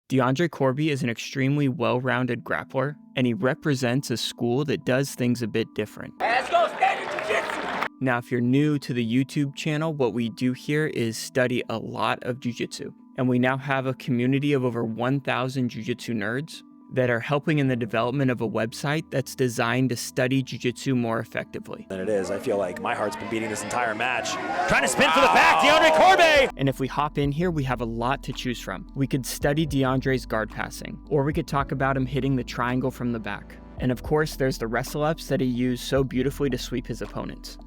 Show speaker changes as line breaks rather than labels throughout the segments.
Deandre Corbe is an extremely well-rounded grappler, and he represents a school that does things a bit different.
Let's go Standard Jiu Jitsu!
Now, if you're new to the YouTube channel, what we do here is study a lot of Jiu Jitsu, and we now have a community of over 1,000 Jiu Jitsu nerds that are helping in the development of a website that's designed to study Jiu Jitsu more effectively.
Than it is. I feel like my heart's been beating this entire match. Trying to spin for the back, Deandre Corbe!
And if we hop in here, we have a lot to choose from. We could study Deandre's guard passing, or we could talk about him hitting the triangle from the back. And of course, there's the wrestle ups that he used so beautifully to sweep his opponents.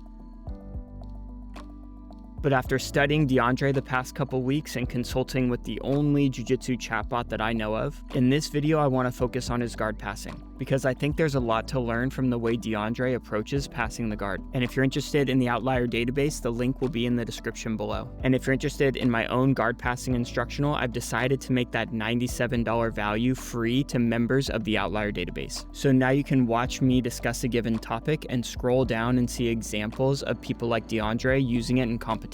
But after studying Deandre the past couple weeks and consulting with the only Jiu-Jitsu chatbot that I know of, in this video I want to focus on his guard passing, because I think there's a lot to learn from the way Deandre approaches passing the guard. And if you're interested in the Outlier database, the link will be in the description below. And if you're interested in my own guard passing instructional, I've decided to make that $97 value free to members of the Outlier database. So now you can watch me discuss a given topic and scroll down and see examples of people like Deandre using it in competition.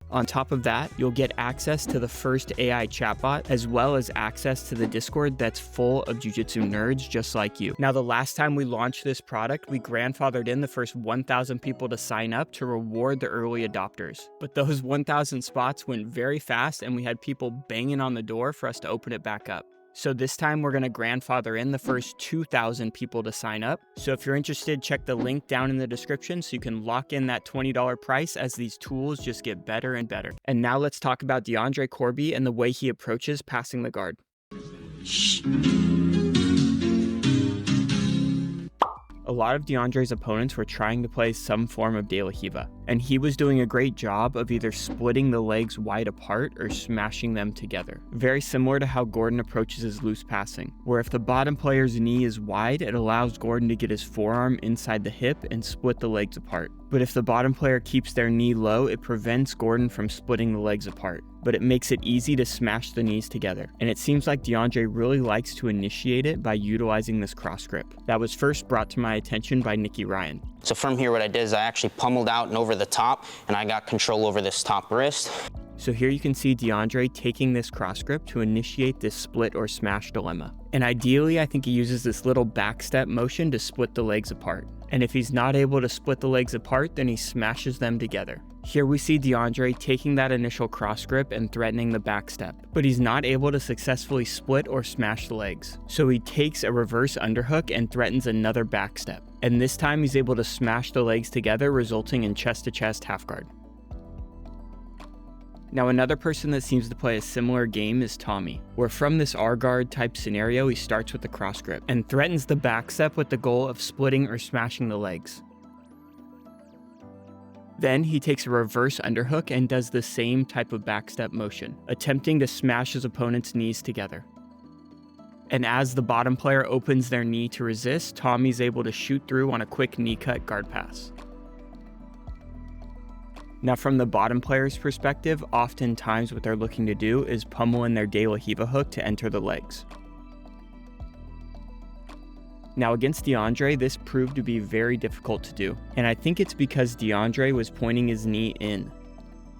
On top of that, you'll get access to the first AI chatbot, as well as access to the Discord that's full of Jiu-Jitsu nerds just like you. Now, the last time we launched this product, we grandfathered in the first 1,000 people to sign up to reward the early adopters. But those 1,000 spots went very fast, and we had people banging on the door for us to open it back up. So this time we're going to grandfather in the first 2,000 people to sign up. So if you're interested, check the link down in the description so you can lock in that $20 price as these tools just get better and better. And now let's talk about Deandre Corbe and the way he approaches passing the guard. A lot of Deandre's opponents were trying to play some form of De La Riva, and he was doing a great job of either splitting the legs wide apart or smashing them together. Very similar to how Gordon approaches his loose passing, where if the bottom player's knee is wide, it allows Gordon to get his forearm inside the hip and split the legs apart. But if the bottom player keeps their knee low, it prevents Gordon from splitting the legs apart, but it makes it easy to smash the knees together. And it seems like Deandre really likes to initiate it by utilizing this cross grip. That was first brought to my attention by Nikki Ryan.
So from here, what I did is I actually pummeled out and over the top, and I got control over this top wrist.
So here you can see Deandre taking this cross grip to initiate this split or smash dilemma. And ideally, I think he uses this little back step motion to split the legs apart. And if he's not able to split the legs apart, then he smashes them together. Here we see Deandre taking that initial cross grip and threatening the back step, but he's not able to successfully split or smash the legs. So he takes a reverse underhook and threatens another back step. And this time he's able to smash the legs together, resulting in chest-to-chest half guard. Now, another person that seems to play a similar game is Tommy, where from this R-guard type scenario, he starts with the cross grip and threatens the back step with the goal of splitting or smashing the legs. Then he takes a reverse underhook and does the same type of back step motion, attempting to smash his opponent's knees together. And as the bottom player opens their knee to resist, Tommy's able to shoot through on a quick knee cut guard pass. Now, from the bottom player's perspective, oftentimes what they're looking to do is pummel in their De La Riva hook to enter the legs. Now, against Deandre, this proved to be very difficult to do, and I think it's because Deandre was pointing his knee in.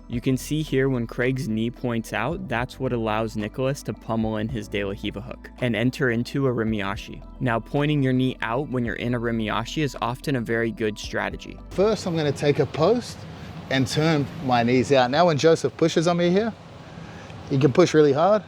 You can see here when Craig's knee points out, that's what allows Nicholas to pummel in his De La Riva hook and enter into a Irimi Ashi. Now, pointing your knee out when you're in a Irimi Ashi is often a very good strategy.
First, I'm going to take a post and turn my knees out. Now when Joseph pushes on me here, he can push really hard.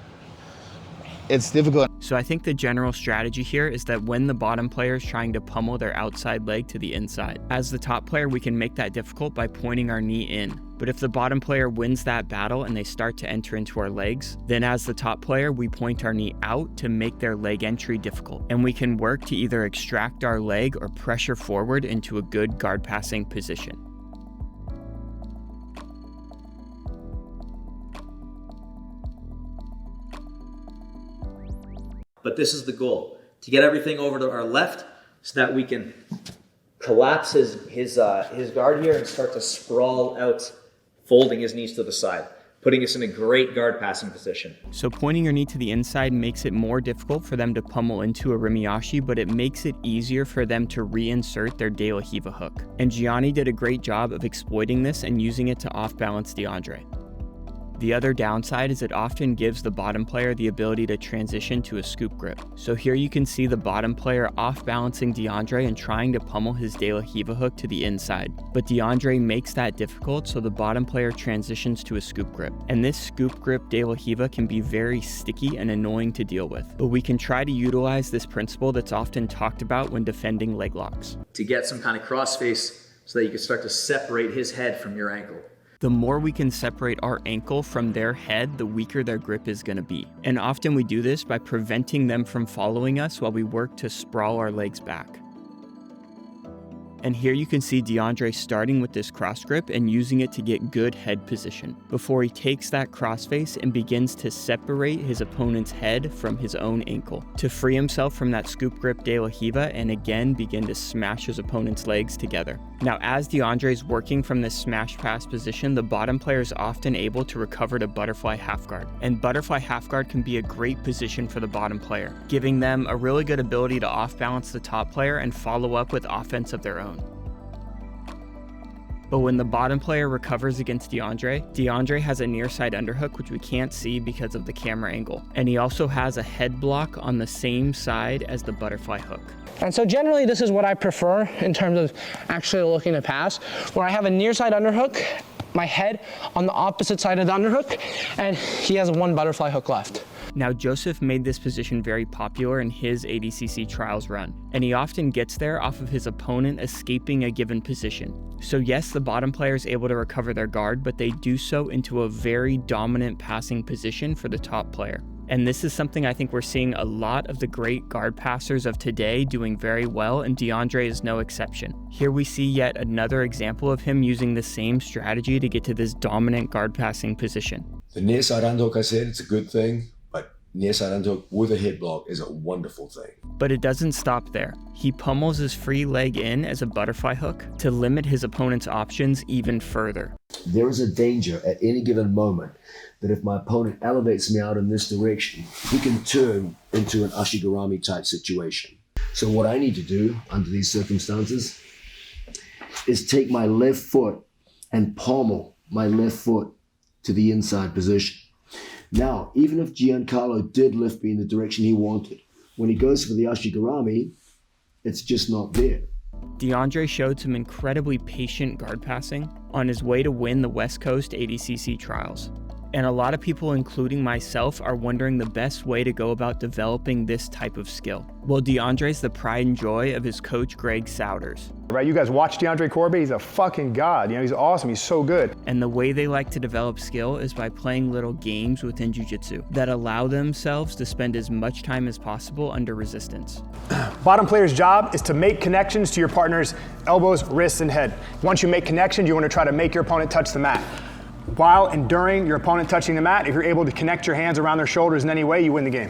It's difficult.
So I think the general strategy here is that when the bottom player is trying to pummel their outside leg to the inside, as the top player, we can make that difficult by pointing our knee in. But if the bottom player wins that battle and they start to enter into our legs, then as the top player, we point our knee out to make their leg entry difficult. And we can work to either extract our leg or pressure forward into a good guard passing position.
But this is the goal, to get everything over to our left so that we can collapse his guard here and start to sprawl out, folding his knees to the side. putting us in a great guard passing position.
So pointing your knee to the inside makes it more difficult for them to pummel into Irimi Ashi, but it makes it easier for them to reinsert their De La Hiva hook. And Gianni did a great job of exploiting this and using it to off-balance Deandre. The other downside is it often gives the bottom player the ability to transition to a scoop grip. So here you can see the bottom player off-balancing Deandre and trying to pummel his De La Hiva hook to the inside. But Deandre makes that difficult, so the bottom player transitions to a scoop grip. And this scoop grip De La Hiva can be very sticky and annoying to deal with. But we can try to utilize this principle that's often talked about when defending leg locks.
To get some kind of crossface so that you can start to separate his head from your ankle.
The more we can separate our ankle from their head, the weaker their grip is going to be. And often we do this by preventing them from following us while we work to sprawl our legs back. And here you can see Deandre starting with this cross grip and using it to get good head position before he takes that crossface and begins to separate his opponent's head from his own ankle to free himself from that scoop grip De La Hiva and again begin to smash his opponent's legs together. Now, as Deandre is working from this smash pass position, the bottom player is often able to recover to butterfly half guard. And butterfly half guard can be a great position for the bottom player, giving them a really good ability to off balance the top player and follow up with offense of their own. But when the bottom player recovers against Deandre has a near side underhook, which we can't see because of the camera angle. And he also has a head block on the same side as the butterfly hook.
And so generally this is what I prefer in terms of actually looking to pass, where I have a near side underhook, my head on the opposite side of the underhook, and he has one butterfly hook left.
Now, Joseph made this position very popular in his ADCC Trials run, and he often gets there off of his opponent escaping a given position. So yes, the bottom player is able to recover their guard, but they do so into a very dominant passing position for the top player. And this is something I think we're seeing a lot of the great guard passers of today doing very well, and Deandre is no exception. Here we see yet another example of him using the same strategy to get to this dominant guard passing position.
The near side underhook, I said, it's a good thing. Near side underhook with a head block is a wonderful thing.
But it doesn't stop there. He pummels his free leg in as a butterfly hook to limit his opponent's options even further.
There is a danger at any given moment that if my opponent elevates me out in this direction, he can turn into an Ashigarami type situation. So what I need to do under these circumstances is take my left foot and pommel my left foot to the inside position. Now, even if Giancarlo did lift me in the direction he wanted, when he goes for the Ashigarami, it's just not there.
Deandre showed some incredibly patient guard passing on his way to win the West Coast ADCC Trials. And a lot of people, including myself, are wondering the best way to go about developing this type of skill. Well, Deandre's the pride and joy of his coach, Greg Souders.
Right, you guys watch Deandre Corbe, he's a fucking god, he's awesome, he's so good.
And the way they like to develop skill is by playing little games within jiu-jitsu that allow themselves to spend as much time as possible under resistance.
Bottom player's job is to make connections to your partner's elbows, wrists, and head. Once you make connections, you want to try to make your opponent touch the mat. While and during your opponent touching the mat, if you're able to connect your hands around their shoulders in any way, you win the game.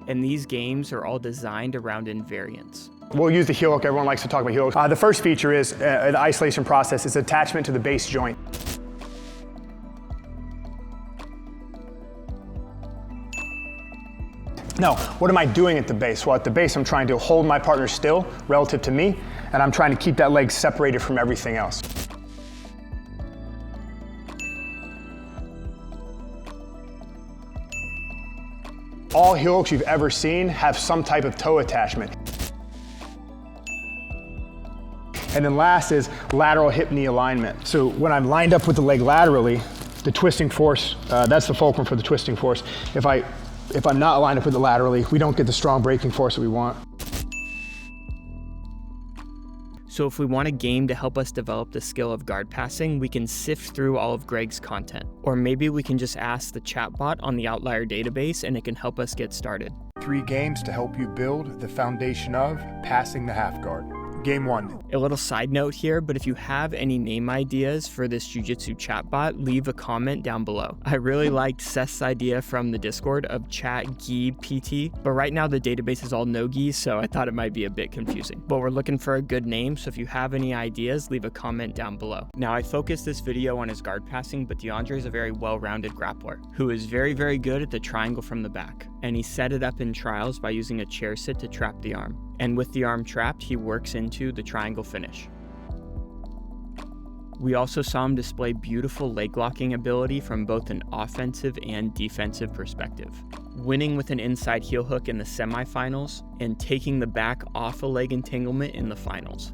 And these games are all designed around invariance.
We'll use the heel hook. Everyone likes to talk about heel hooks. The first feature is the isolation process. It's attachment to the base joint. Now, what am I doing at the base? Well, at the base, I'm trying to hold my partner still relative to me, and I'm trying to keep that leg separated from everything else. All heel hooks you've ever seen have some type of toe attachment. And then last is lateral hip knee alignment. So when I'm lined up with the leg laterally, the twisting force, that's the fulcrum for the twisting force. If I'm not aligned up with it laterally, we don't get the strong braking force that we want.
So if we want a game to help us develop the skill of guard passing, we can sift through all of Greg's content. Or maybe we can just ask the chatbot on the Outlier database and it can help us get started.
3 games to help you build the foundation of passing the half guard.
game one.
A little side note here, but if you have any name ideas for this Jiu-Jitsu chatbot, leave a comment down below. I really liked Seth's idea from the Discord of Chat Gi PT, but right now the database is all no-gi, so I thought it might be a bit confusing. But we're looking for a good name, so if you have any ideas, leave a comment down below. Now, I focused this video on his guard passing, but Deandre is a very well-rounded grappler who is very, very good at the triangle from the back. And he set it up in trials by using a chair sit to trap the arm. And with the arm trapped, he works into the triangle finish. We also saw him display beautiful leg locking ability from both an offensive and defensive perspective, winning with an inside heel hook in the semifinals and taking the back off a leg entanglement in the finals.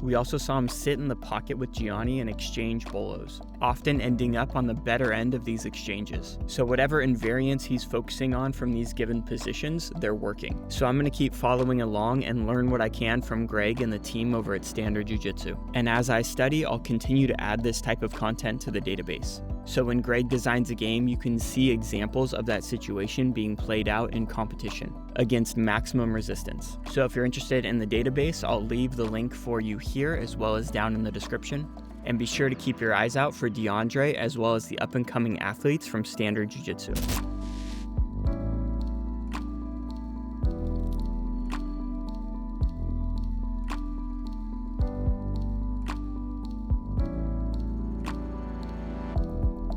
We also saw him sit in the pocket with Gianni and exchange bolos, often ending up on the better end of these exchanges. So whatever invariance he's focusing on from these given positions, they're working. So I'm going to keep following along and learn what I can from Greg and the team over at Standard Jiu Jitsu. And as I study, I'll continue to add this type of content to the database. So when Greg designs a game, you can see examples of that situation being played out in competition against maximum resistance. So if you're interested in the database, I'll leave the link for you here as well as down in the description. And be sure to keep your eyes out for Deandre as well as the up and coming athletes from Standard Jiu Jitsu.